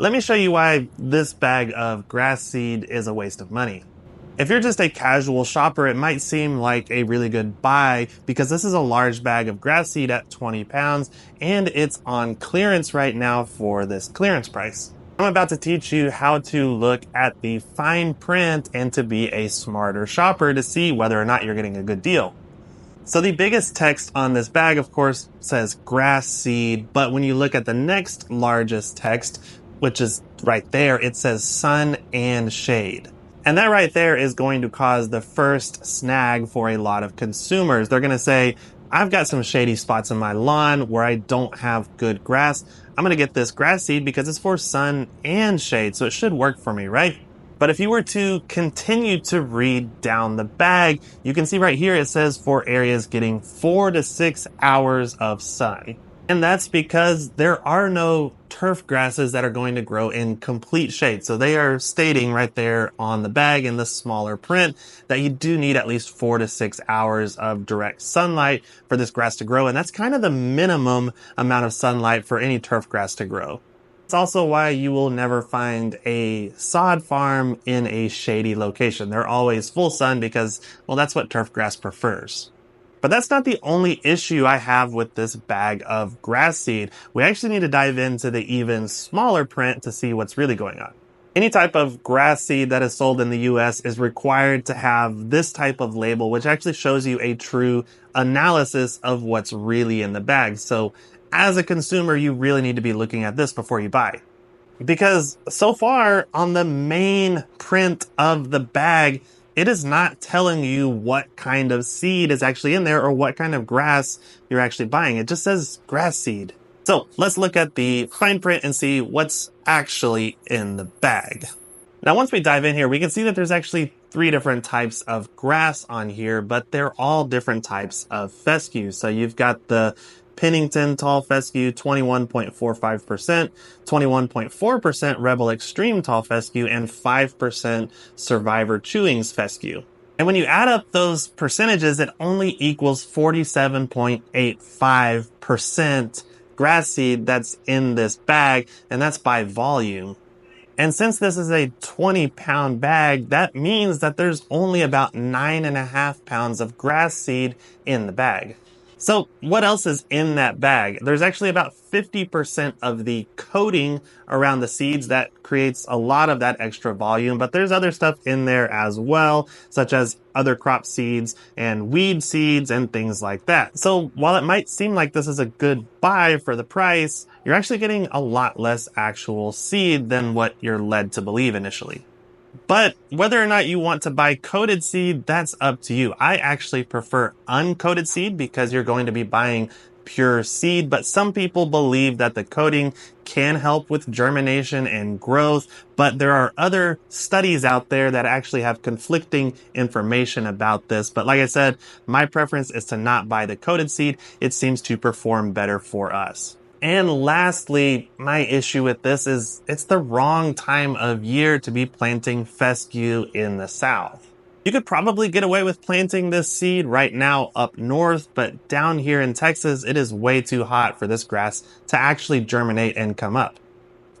Let me show you why this bag of grass seed is a waste of money. If you're just a casual shopper, it might seem like a really good buy because this is a large bag of grass seed at 20 pounds and it's on clearance right now for this clearance price. I'm about to teach you how to look at the fine print and to be a smarter shopper to see whether or not you're getting a good deal. So the biggest text on this bag, of course, says grass seed, but when you look at the next largest text, which is right there, it says sun and shade. And that right there is going to cause the first snag for a lot of consumers. They're going to say, I've got some shady spots in my lawn where I don't have good grass. I'm going to get this grass seed because it's for sun and shade, so it should work for me, right? But if you were to continue to read down the bag, you can see right here it says for areas getting 4 to 6 hours of sun. And that's because there are no turf grasses that are going to grow in complete shade. So they are stating right there on the bag in the smaller print that you do need at least 4 to 6 hours of direct sunlight for this grass to grow. And that's kind of the minimum amount of sunlight for any turf grass to grow. It's also why you will never find a sod farm in a shady location. They're always full sun because, well, that's what turf grass prefers. But that's not the only issue I have with this bag of grass seed. We actually need to dive into the even smaller print to see what's really going on. Any type of grass seed that is sold in the US is required to have this type of label, which actually shows you a true analysis of what's really in the bag. So as a consumer, you really need to be looking at this before you buy. Because so far on the main print of the bag, it is not telling you what kind of seed is actually in there or what kind of grass you're actually buying. It just says grass seed. So let's look at the fine print and see what's actually in the bag. Now, once we dive in here, we can see that there's actually 3 different types of grass on here, but they're all different types of fescue. So you've got the Pennington Tall Fescue, 21.45%, 21.4% Rebel Extreme Tall Fescue, and 5% Survivor Chewings Fescue. And when you add up those percentages, it only equals 47.85% grass seed that's in this bag, and that's by volume. And since this is a 20-pound bag, that means that there's only about 9.5 pounds of grass seed in the bag. So what else is in that bag? There's actually about 50% of the coating around the seeds that creates a lot of that extra volume, but there's other stuff in there as well, such as other crop seeds and weed seeds and things like that. So while it might seem like this is a good buy for the price, you're actually getting a lot less actual seed than what you're led to believe initially. But whether or not you want to buy coated seed, that's up to you. I actually prefer uncoated seed because you're going to be buying pure seed, but some people believe that the coating can help with germination and growth, but there are other studies out there that actually have conflicting information about this. But like I said, my preference is to not buy the coated seed. It seems to perform better for us. And lastly, my issue with this is it's the wrong time of year to be planting fescue in the South. You could probably get away with planting this seed right now up north, but down here in Texas, it is way too hot for this grass to actually germinate and come up.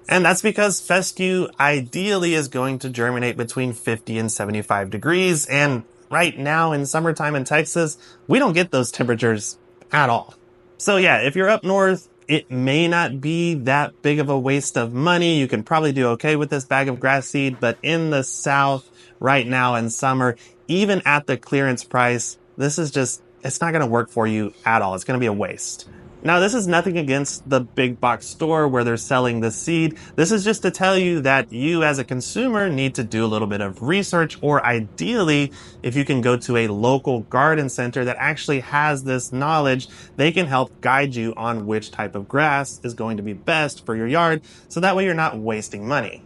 And that's because fescue ideally is going to germinate between 50 and 75 degrees. And right now in summertime in Texas, we don't get those temperatures at all. So yeah, if you're up north, it may not be that big of a waste of money. You can probably do okay with this bag of grass seed, but in the South right now in summer, even at the clearance price, this is just, it's not going to work for you at all. It's going to be a waste. Now, this is nothing against the big box store where they're selling the seed. This is just to tell you that you as a consumer need to do a little bit of research, or ideally, if you can go to a local garden center that actually has this knowledge, they can help guide you on which type of grass is going to be best for your yard. So that way you're not wasting money.